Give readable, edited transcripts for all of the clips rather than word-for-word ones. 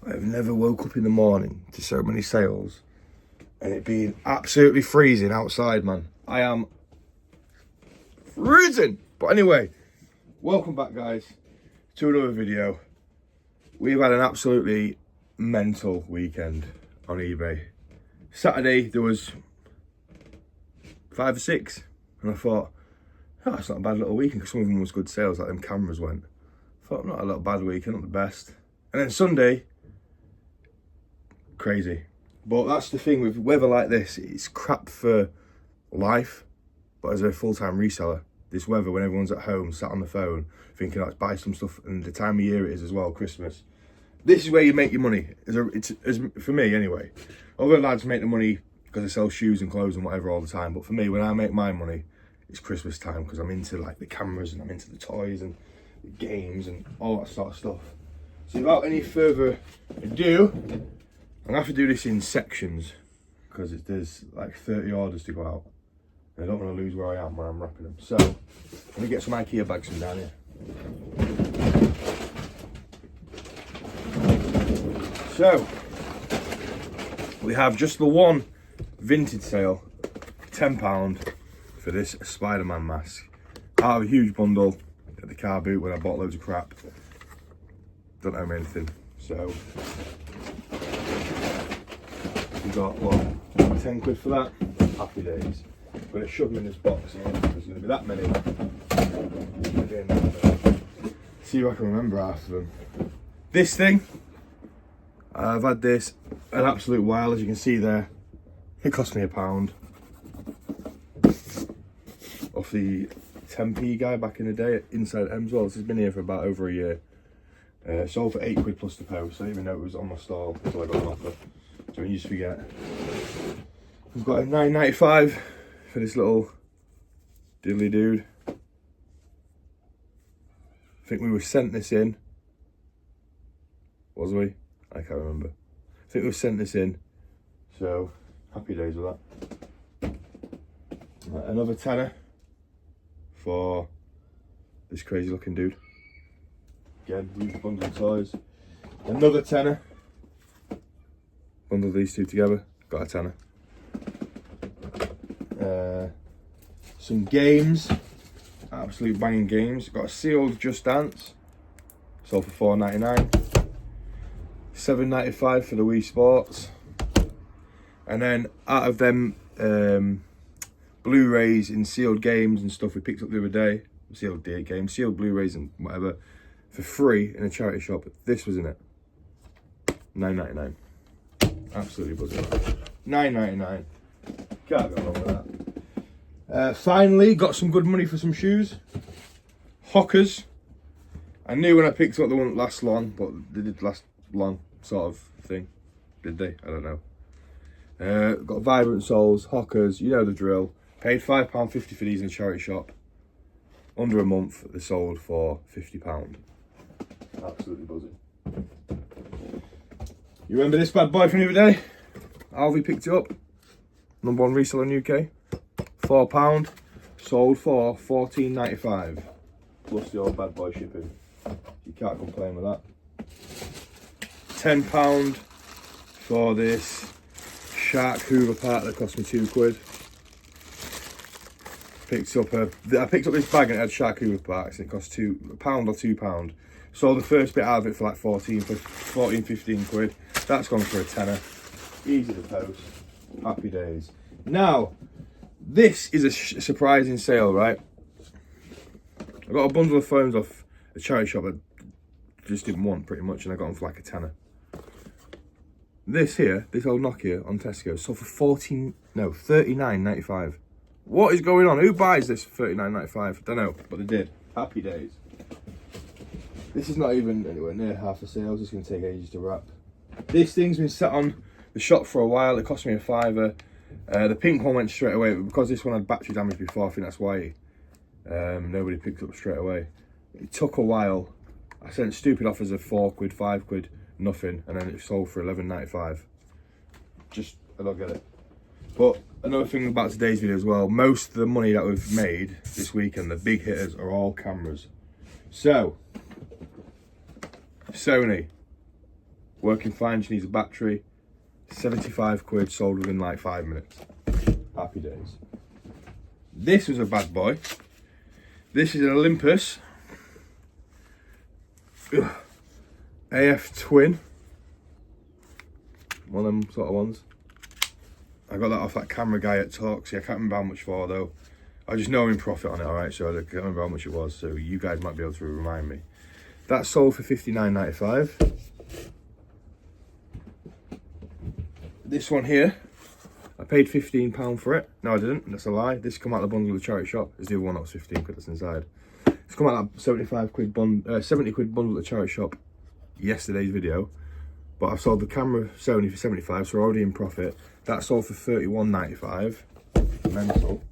I've never woke up in the morning to so many sales and it being absolutely freezing outside, man. I am freezing. But anyway, welcome back, guys, to another video. We've had an absolutely mental weekend on eBay. Saturday, there was 5 or 6, and I thought, oh, it's not a bad little weekend, because some of them was good sales, like them cameras went. I thought, not a little bad weekend, not the best. And then Sunday, crazy. But that's the thing with weather like this, it's crap for life, but as a full-time reseller, this weather, when everyone's at home, sat on the phone, thinking, let's buy some stuff, and the time of year it is as well, Christmas. This is where you make your money, it's for me anyway. Other lads make the money because they sell shoes and clothes and whatever all the time, but for me, when I make my money, it's Christmas time, because I'm into like the cameras and I'm into the toys and the games and all that sort of stuff. So without any further ado, I'm gonna have to do this in sections, because there's like 30 orders to go out. I don't want to lose where I am when I'm wrapping them. So, let me get some IKEA bags from down here. So, we have just the one vintage sale, £10 for this Spider-Man mask. Out of a huge bundle at the car boot when I bought loads of crap. Don't owe me anything. So, we got, what, 10 quid for that? Happy days. I'm going to shove them in this box here. There's going to be that many. See if I can remember half of them. This thing, I've had this an absolute while, as you can see there. It cost me £1. Off the 10p guy back in the day inside Emswell. This has been here for about over a year. Sold for 8 quid plus the post. I didn't even know it was on my stall until I got an offer. So you just forget. We've got a £9.95 for this little diddly dude. I think we were sent this in. Was we? I can't remember. I think we were sent this in. So, happy days with that. Right, another tenner for this crazy looking dude. Again, huge bundle of toys. Another tenner. Bundle these two together. Got a tenner. Some games, absolute banging games. Got a sealed Just Dance, sold for £4.99. £7.95 for the Wii Sports. And then out of them Blu-rays in sealed games and stuff we picked up the other day, sealed games, sealed Blu-rays and whatever, for free in a charity shop. This was in it. £9.99. Absolutely buzzing. £9.99. Can't go wrong with that. Finally, got some good money for some shoes. Hockers. I knew when I picked up they wouldn't last long, but they did last long, sort of thing. Did they? I don't know. Got Vibrant Soles, Hockers, you know the drill. Paid £5.50 for these in a charity shop. Under a month, they sold for £50. Absolutely buzzing. You remember this bad boy from the other day? Alvy picked it up. #1 reseller in UK. £4. Sold for £14.95. Plus the old bad boy shipping. You can't complain with that. £10 for this Shark Hoover part that cost me 2 quid. I picked up this bag and it had Shark Hoover parts and it cost £1 or £2. Sold the first bit out of it for like 14, 15 quid. That's gone for a tenner. Easy to post. Happy days. Now, this is a surprising sale, right? I got a bundle of phones off a charity shop that I just didn't want pretty much, and I got them for like a tenner. This here, this old Nokia on Tesco, sold for £39.95. What is going on? Who buys this for £39.95? Don't know, but they did. Happy days. This is not even anywhere near half the sales. It's going to take ages to wrap. This thing's been sat on the shop for a while. It cost me a £5. The pink one went straight away, but because this one had battery damage before, I think that's why nobody picked it up straight away. It took a while. I sent stupid offers of 4 quid, 5 quid, nothing, and then it sold for £11.95. I don't get it. But another thing about today's video as well, most of the money that we've made this weekend, the big hitters, are all cameras. So, Sony, Working fine, just needs a battery. 75 quid, sold within like 5 minutes. Happy days. This was a bad boy. This is an Olympus AF Twin. One of them sort of ones. I got that off that camera guy at Talks. I can't remember how much for though. I just know I'm in profit on it, alright, so I can't remember how much it was, so you guys might be able to remind me. That sold for £59.95. This one here, I paid £15 for it. No, I didn't, that's a lie. This come out of the bundle of the charity shop. It's the other one that was 15 quid that's inside. It's come out of that 70 quid bundle at the charity shop yesterday's video. But I've sold the camera Sony for 75, so we're already in profit. That sold for £31.95. Mental.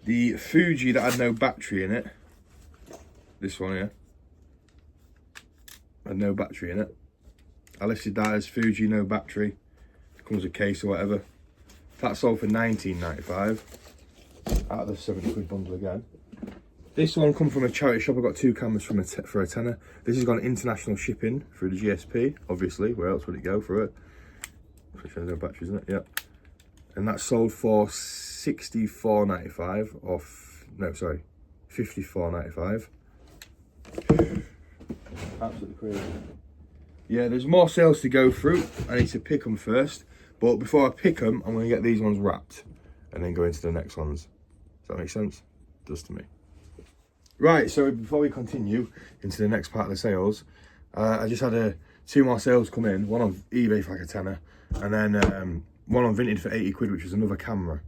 The Fuji that had no battery in it, this one here, had no battery in it. I listed that as Fuji, no battery. Comes with a case or whatever. That sold for £19.95. Out of the 70 quid bundle again. This one come from a charity shop. I got 2 cameras from for a tenner. This has gone international shipping through the GSP, obviously. Where else would it go for it? Which has no batteries in it, yep. And that sold for £64.95 off, no, sorry, £54.95. Absolutely crazy. Yeah, there's more sales to go through. I need to pick them first. But before I pick them, I'm going to get these ones wrapped and then go into the next ones. Does that make sense? It does to me. Right, so before we continue into the next part of the sales, I just had 2 more sales come in. One on eBay for like a tenner, and then one on Vinted for 80 quid, which was another camera.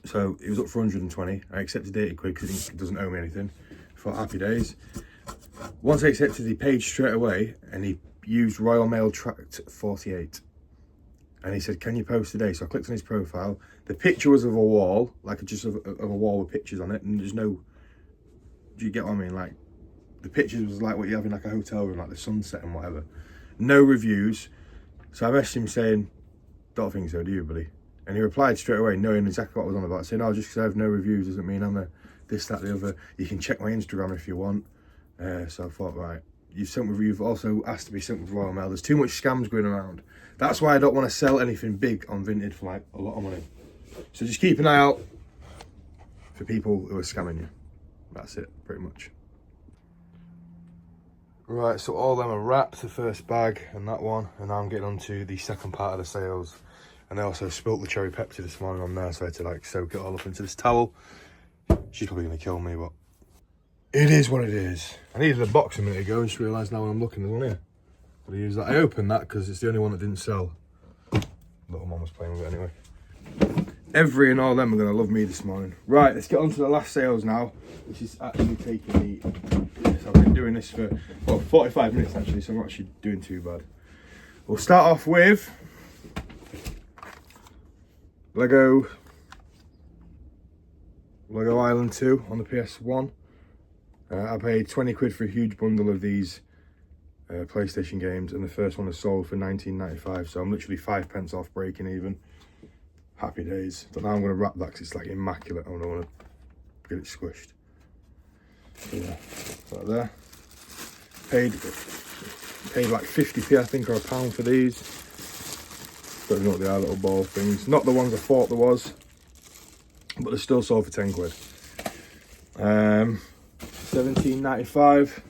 So it was up for 120. I accepted 80 quid because it doesn't owe me anything. For happy days. Once I accepted, he paid straight away, and he used Royal Mail Tract 48. And he said, can you post today? So I clicked on his profile. The picture was of a wall, like just of a wall with pictures on it, and there's no, do you get what I mean? Like, the pictures was like what you have in like a hotel room, like the sunset and whatever. No reviews. So I messaged him saying, don't think so, do you, buddy? And he replied straight away, knowing exactly what I was on about, saying, oh, just because I have no reviews doesn't mean I'm a this, that, the other. You can check my Instagram if you want. So I thought, right, you've also asked to be sent with Royal Mail. There's too much scams going around. That's why I don't want to sell anything big on Vinted for like a lot of money. So just keep an eye out for people who are scamming you. That's it, pretty much. Right, so all them are wrapped, the first bag and that one, and now I'm getting on to the second part of the sales. And I also spilt the cherry Pepsi this morning on there, so I had to like soak it all up into this towel. She's probably gonna kill me, but it is what it is. I needed a box a minute ago and just realised now when I'm looking, there's one here. But I use that. I opened that because it's the only one that didn't sell. Little mum was playing with it anyway. Every and all them are gonna love me this morning. Right, let's get on to the last sales now, which is actually taking me. So I've been doing this for, well, 45 minutes actually, so I'm not actually doing too bad. We'll start off with Lego Island 2 on the PS1. I paid 20 quid for a huge bundle of these PlayStation games, and the first one is sold for £19.95, so I'm literally 5 pence off breaking even. Happy days. But now I'm going to wrap that because it's like immaculate. I don't want to get it squished. So yeah, right there. Paid like 50p I think, or £1 for these. Don't know what they are, little ball things. Not the ones I thought there was, but they're still sold for 10 quid. £17.95.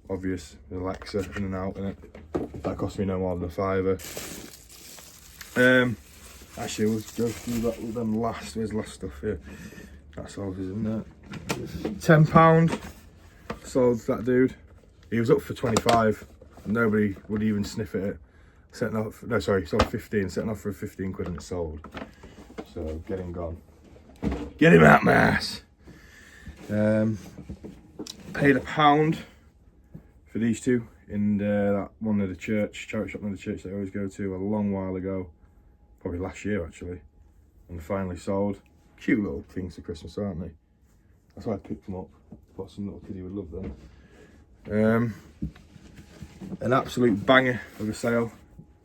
Obvious, Alexa in and out in it. That cost me no more than a £5. Actually, we'll go through that with them last. Where's the last stuff here? That's all is in there. £10 sold that dude. He was up for 25. Nobody would even sniff at it. Setting off, no, sorry, sold 15. Setting off for 15 quid and it sold. So get him gone. Get him out, my ass. Paid £1 for these two in that one of the charity shop near the church that I always go to a long while ago. Probably last year actually, and finally sold. Cute little things for Christmas, aren't they? That's why I picked them up. Thought some little kiddie would love them. An absolute banger of a sale,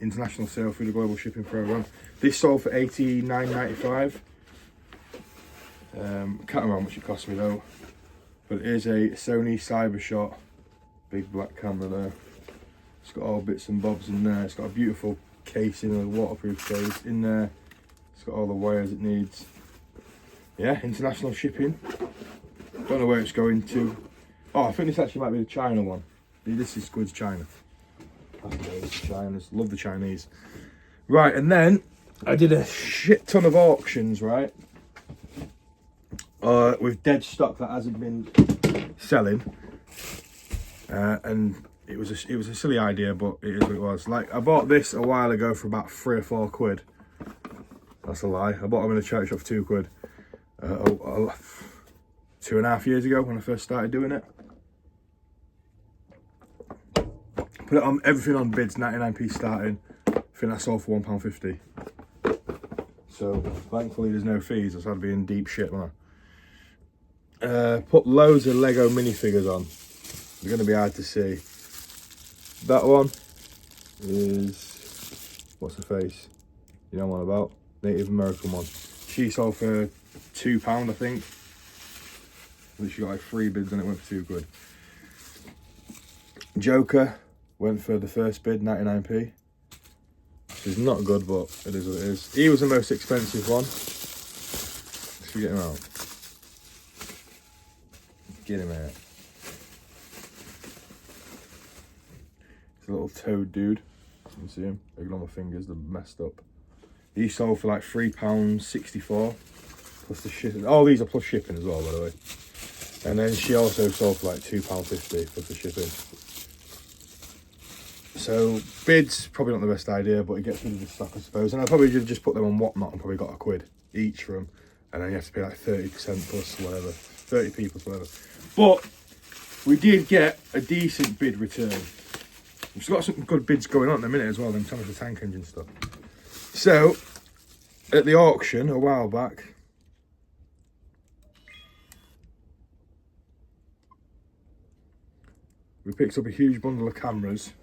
international sale through the global shipping program. This sold for £89.95. Can't remember how much it cost me though, but it is a Sony Cybershot, big black camera there. It's got all bits and bobs in there. It's got a beautiful casing, a waterproof case in there. It's got all the wires it needs. Yeah, international shipping. Don't know where it's going to. Oh, I think this actually might be the China one. This is Squid's China. Love the Chinese. Right, and then I did a shit ton of auctions, right? With dead stock that hasn't been selling. And it was a silly idea, but it is what it was. Like, I bought this a while ago for about 3 or 4 quid. That's a lie. I bought them in a charity shop for 2 quid. 2.5 years ago when I first started doing it. Put it on everything on bids, 99p starting. I think I sold for £1.50. So thankfully there's no fees, else I'd be in deep shit, man. Put loads of Lego minifigures on. They're gonna be hard to see. That one is, what's the face? You know what I'm about? Native American one. She sold for £2, I think. She got like 3 bids and it went for 2 quid. Joker went for the first bid, 99p. Which is not good, but it is what it is. He was the most expensive one. Let's get him out. Get him out. It's a little toad dude. You can see him. Ignore my fingers, they're messed up. He sold for like £3.64 plus the shipping. All these are plus shipping as well, by the way. And then she also sold for like £2.50 plus the shipping. So bids probably not the best idea, but it gets rid of the stock, I suppose. And I probably just put them on Whatnot and probably got a quid each for them. And then you have to pay like 30% plus whatever, 30p plus whatever. But we did get a decent bid return. We've got some good bids going on in a minute as well, them Thomas the Tank Engine stuff. So at the auction a while back, we picked up a huge bundle of cameras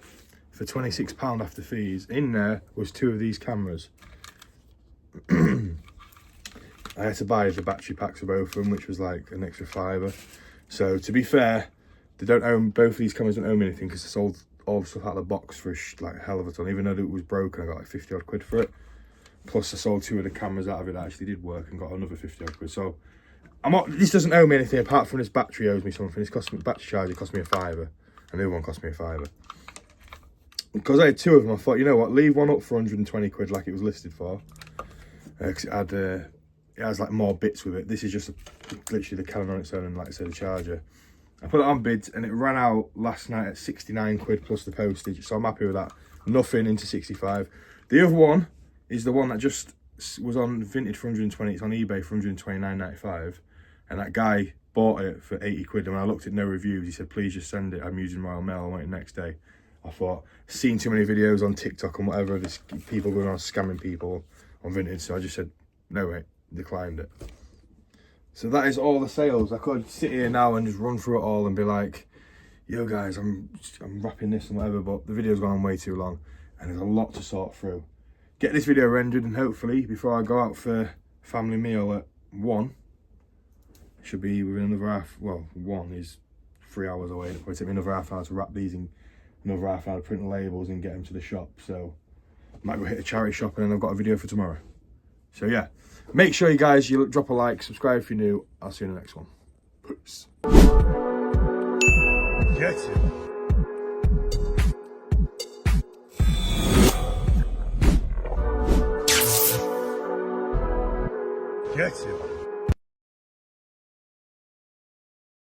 for £26 after fees. In there was 2 of these cameras. I had to buy the battery packs for both of them, which was like an extra £5. So to be fair, they don't own, both of these cameras don't own me anything because I sold all the stuff out of the box for like a hell of a ton. Even though it was broken, I got like 50 odd quid for it. Plus I sold 2 of the cameras out of it that actually did work and got another 50 odd quid. So I'm not, this doesn't owe me anything apart from this battery owes me something. This cost me, battery charger cost me £5. And the other one cost me £5. Because I had 2 of them, I thought, you know what, leave one up for 120 quid like it was listed for. Because it has like more bits with it. This is just literally the camera on its own and, like I said, the charger. I put it on bids and it ran out last night at 69 quid plus the postage. So I'm happy with that. Nothing into 65. The other one is the one that just was on Vintage for 120. It's on eBay for 129.95. And that guy bought it for 80 quid. And when I looked at no reviews, he said, please just send it. I'm using Royal Mail. I want it next day. I thought, seen too many videos on TikTok and whatever, this people going on scamming people on Vintage. So I just said, no way, declined it. So that is all the sales. I could sit here now and just run through it all and be like, yo guys, I'm wrapping this and whatever, but the video's gone on way too long and there's a lot to sort through. Get this video rendered and hopefully before I go out for family meal at 1, should be within another half, well, 1 is 3 hours away. It'll probably take me another half hour to wrap these in, another half hour to print the labels and get them to the shop. So I might go hit a charity shop and then I've got a video for tomorrow. So yeah, make sure you guys, you drop a like, subscribe if you're new. I'll see you in the next one. Peace. Get it. Get it.